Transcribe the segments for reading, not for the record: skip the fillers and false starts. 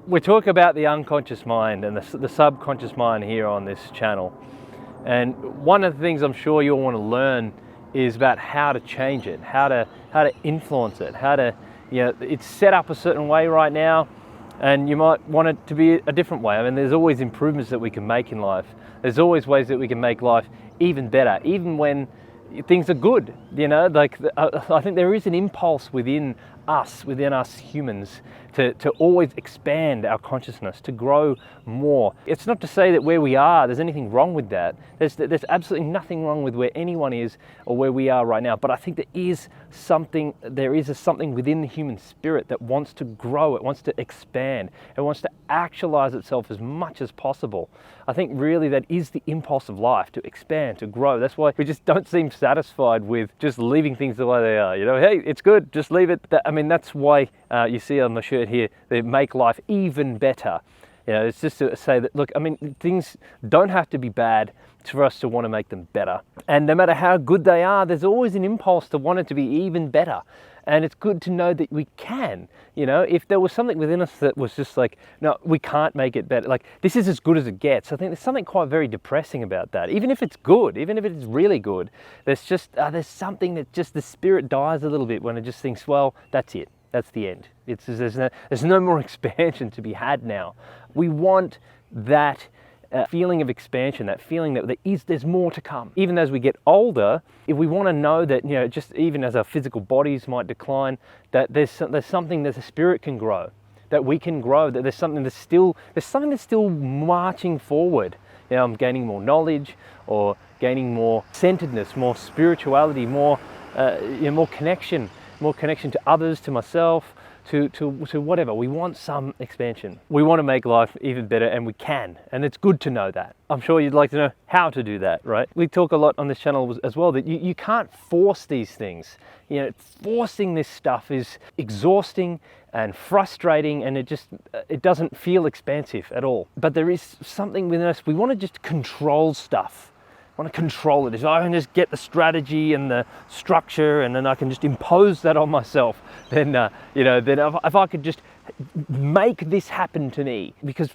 we talk about the unconscious mind and the subconscious mind here on this channel. And one of the things I'm sure you'll want to learn is about how to change it, how to influence it, how to, it's set up a certain way right now, and you might want it to be a different way. I mean, there's always improvements that we can make in life. There's always ways that we can make life even better, even when things are good. I think there is an impulse within us humans, to always expand our consciousness, to grow more. It's not to say that where we are, there's anything wrong with that. There's absolutely nothing wrong with where anyone is or where we are right now. But I think there is something within the human spirit that wants to grow, it wants to expand, it wants to actualize itself as much as possible. I think really that is the impulse of life, to expand, to grow. That's why we just don't seem satisfied with just leaving things the way they are. Hey, it's good, just leave it. That's why you see on the shirt here, they make life even better. It's just to say that, look, things don't have to be bad for us to want to make them better. And no matter how good they are, there's always an impulse to want it to be even better. And it's good to know that we can. If there was something within us that was just like, no, we can't make it better, like this is as good as it gets, I think there's something quite very depressing about that. Even if it's good, even if it's really good, there's something that just the spirit dies a little bit when it just thinks, well, that's it. That's the end. There's no more expansion to be had now. We want that feeling of expansion, that feeling that there's more to come. Even as we get older, if we want to know that, just even as our physical bodies might decline, that there's something that the spirit can grow, that we can grow, that there's something that's still marching forward. I'm gaining more knowledge, or gaining more centeredness, more spirituality, more connection to others, to myself, to whatever. We want some expansion. We want to make life even better, and we can. And it's good to know that. I'm sure you'd like to know how to do that, right? We talk a lot on this channel as well that you can't force these things. Forcing this stuff is exhausting and frustrating, and it doesn't feel expansive at all. But there is something within us. We want to just control stuff. I want to control it. If I can just get the strategy and the structure, and then I can just impose that on myself, then if I could just make this happen to me, because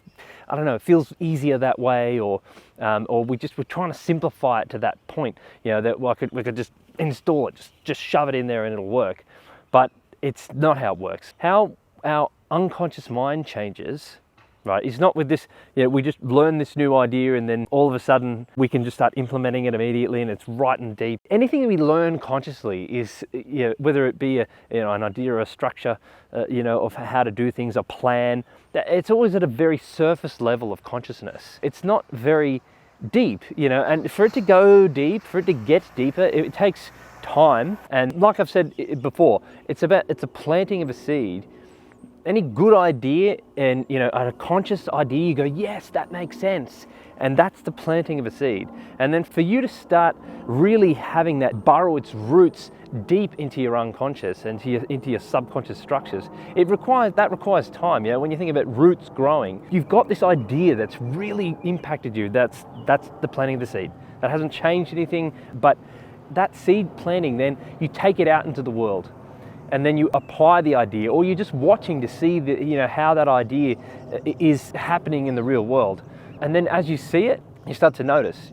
I don't know, it feels easier that way, or we're trying to simplify it to that point, that we could just install it, just shove it in there and it'll work. But it's not how it works. How our unconscious mind changes, right, it's not with this, we just learn this new idea and then all of a sudden we can just start implementing it immediately and it's right and deep. Anything that we learn consciously is, whether it be an idea or a structure, of how to do things, a plan, it's always at a very surface level of consciousness. It's not very deep, and for it to go deep, for it to get deeper, it takes time. And like I've said before, it's a planting of a seed. Any good idea and a conscious idea, you go, yes, that makes sense. And that's the planting of a seed. And then for you to start really having that burrow its roots deep into your unconscious and into your subconscious structures, that requires time. When you think about roots growing, you've got this idea that's really impacted you. That's the planting of the seed. That hasn't changed anything, but that seed planting, then you take it out into the world. And then you apply the idea, or you're just watching to see how that idea is happening in the real world. And then as you see it, you start to notice,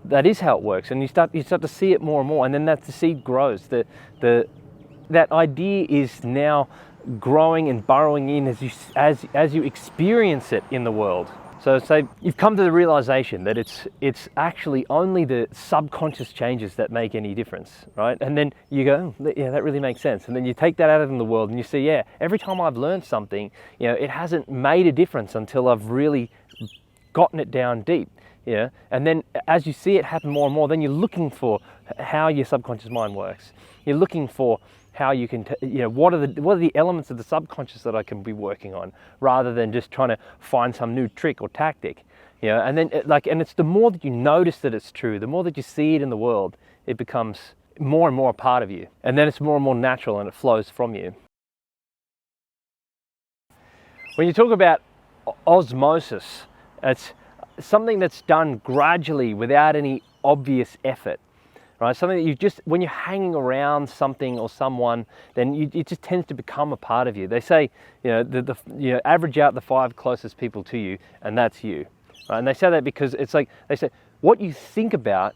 that is how it works. And you start to see it more and more. And then the seed grows. That idea is now growing and burrowing in as you experience it in the world. So say you've come to the realization that it's actually only the subconscious changes that make any difference, right? And then you go, that really makes sense. And then you take that out in the world and you see, every time I've learned something, it hasn't made a difference until I've really gotten it down deep. And then as you see it happen more and more, then you're looking for how your subconscious mind works. You're looking for how you can, what are the elements of the subconscious that I can be working on, rather than just trying to find some new trick or tactic, and then and it's the more that you notice that it's true, the more that you see it in the world, it becomes more and more a part of you, and then it's more and more natural and it flows from you. When you talk about osmosis, it's something that's done gradually without any obvious effort. right? Something that you just, when you're hanging around something or someone, then it just tends to become a part of you. They say, average out the 5 closest people to you, and that's you, right? And they say that because it's like, they say, what you think about,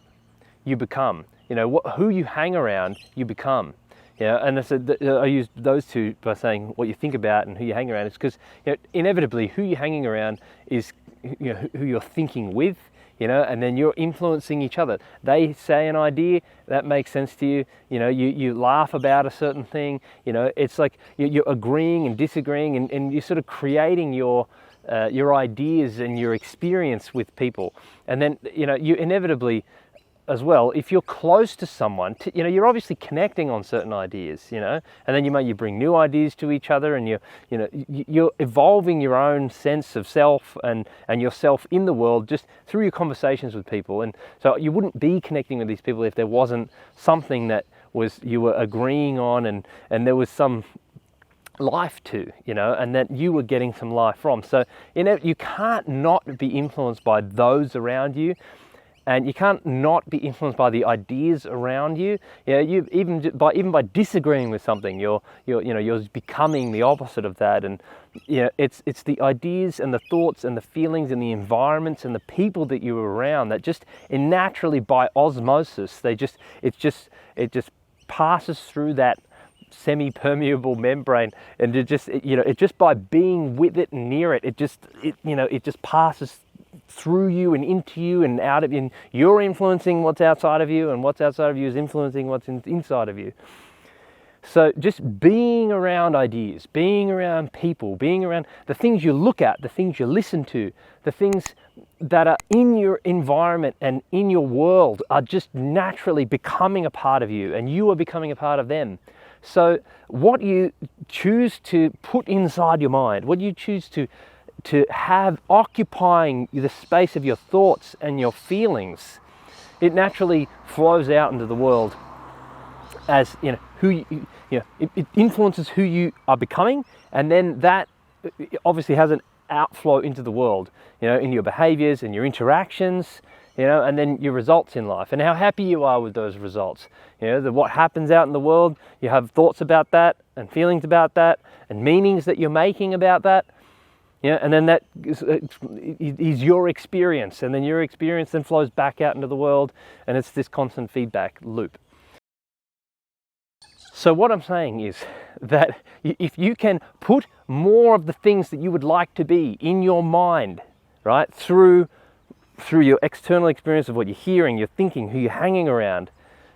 you become. Who you hang around, you become. And I said I used those two by saying what you think about and who you hang around. It's because inevitably who you're hanging around is who you're thinking with, and then you're influencing each other. They say an idea that makes sense to you. You laugh about a certain thing. It's like you're agreeing and disagreeing, and you're sort of creating your ideas and your experience with people. And then you inevitably, as well, if you're close to someone, you're obviously connecting on certain ideas, and then you bring new ideas to each other, and you're evolving your own sense of self and yourself in the world just through your conversations with people. And so you wouldn't be connecting with these people if there wasn't something that you were agreeing on and there was some life to, and that you were getting some life from. So you can't not be influenced by those around you. And you can't not be influenced by the ideas around you. You even by disagreeing with something, you're becoming the opposite of that. And it's the ideas and the thoughts and the feelings and the environments and the people that you're around that just naturally, by osmosis, it just passes through that semi-permeable membrane, and it just by being with it and near it, it just passes through you and into you and out of you, and you're influencing what's outside of you, and what's outside of you is influencing what's inside of you. So just being around ideas, being around people, being around the things you look at, the things you listen to, the things that are in your environment and in your world are just naturally becoming a part of you, and you are becoming a part of them. So what you choose to put inside your mind, what you choose to have occupying the space of your thoughts and your feelings, it naturally flows out into the world as it influences who you are becoming, and then that obviously has an outflow into the world, in your behaviors and your interactions, and then your results in life and how happy you are with those results. What happens out in the world, you have thoughts about that and feelings about that and meanings that you're making about that. And then that is your experience, and then your experience then flows back out into the world, and it's this constant feedback loop. So what I'm saying is that if you can put more of the things that you would like to be in your mind, right, through your external experience of what you're hearing, you're thinking, who you're hanging around,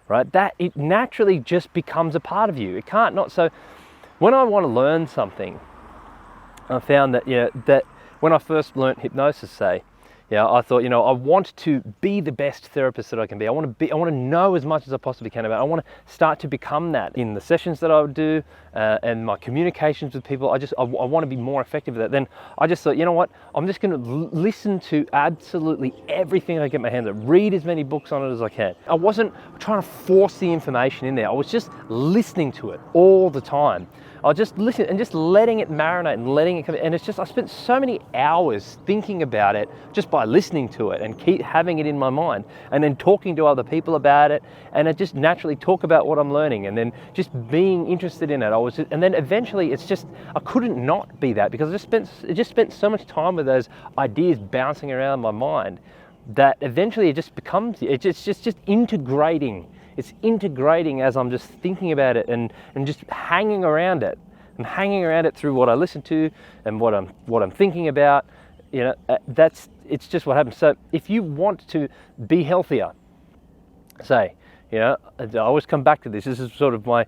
right, that it naturally just becomes a part of you. It can't not. So when I want to learn something, I found that that when I first learnt hypnosis, I thought, I want to be the best therapist that I can be. I want to know as much as I possibly can about it. I want to start to become that in the sessions that I would do and my communications with people. I want to be more effective at that. Then I just thought, I'm just going to listen to absolutely everything I get my hands on, read as many books on it as I can. I wasn't trying to force the information in there. I was just listening to it all the time. I was just listening and just letting it marinate and letting it come. And it's just, I spent so many hours thinking about it just by listening to it and keep having it in my mind, and then talking to other people about it, and I just naturally talk about what I'm learning, and then just being interested in it. And then eventually it's just, I couldn't not be that, because I just spent so much time with those ideas bouncing around my mind that eventually it just becomes, it's just integrating. It's integrating as I'm just thinking about it and just hanging around it. I'm hanging around it through what I listen to and what I'm thinking about. It's just what happens. So if you want to be healthier, I always come back to this. This is sort of my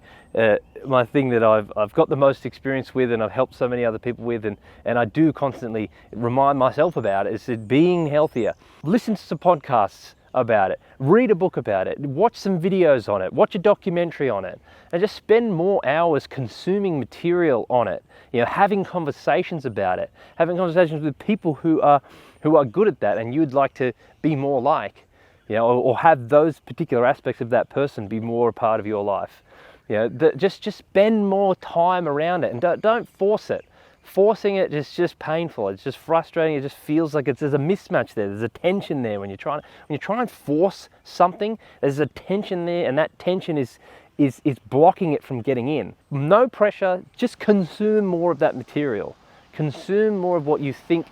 thing that I've got the most experience with, and I've helped so many other people with, and I do constantly remind myself about it. Is that being healthier. Listen to some podcasts about it, read a book about it, watch some videos on it, watch a documentary on it, and just spend more hours consuming material on it, having conversations about it, having conversations with people who are good at that and you'd like to be more like, or have those particular aspects of that person be more a part of your life. Just spend more time around it, and don't force it. Forcing it is just painful. It's just frustrating. It just feels like there's a mismatch there. There's a tension there when you try and force something. There's a tension there, and that tension is blocking it from getting in. No pressure. Just consume more of that material. Consume more of what you think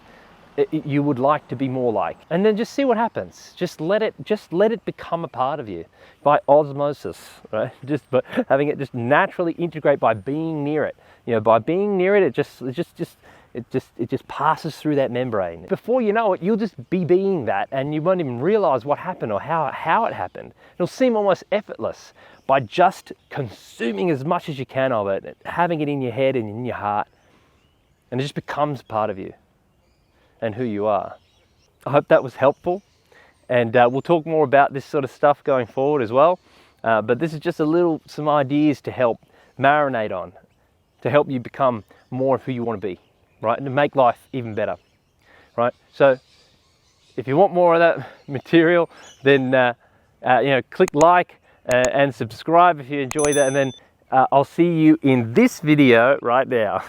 you would like to be more like, and then just see what happens. Just let it become a part of you by osmosis, right? Just by having it just naturally integrate by being near it. You know, by being near it, it just passes through that membrane. Before you know it, you'll just be being that, and you won't even realize what happened or how it happened. It'll seem almost effortless by just consuming as much as you can of it, having it in your head and in your heart, and it just becomes part of you and who you are. I hope that was helpful, and we'll talk more about this sort of stuff going forward as well. But this is just some ideas to help marinate on, to help you become more of who you want to be, right? And to make life even better, right? So if you want more of that material, then click like and subscribe if you enjoy that, and then I'll see you in this video right now.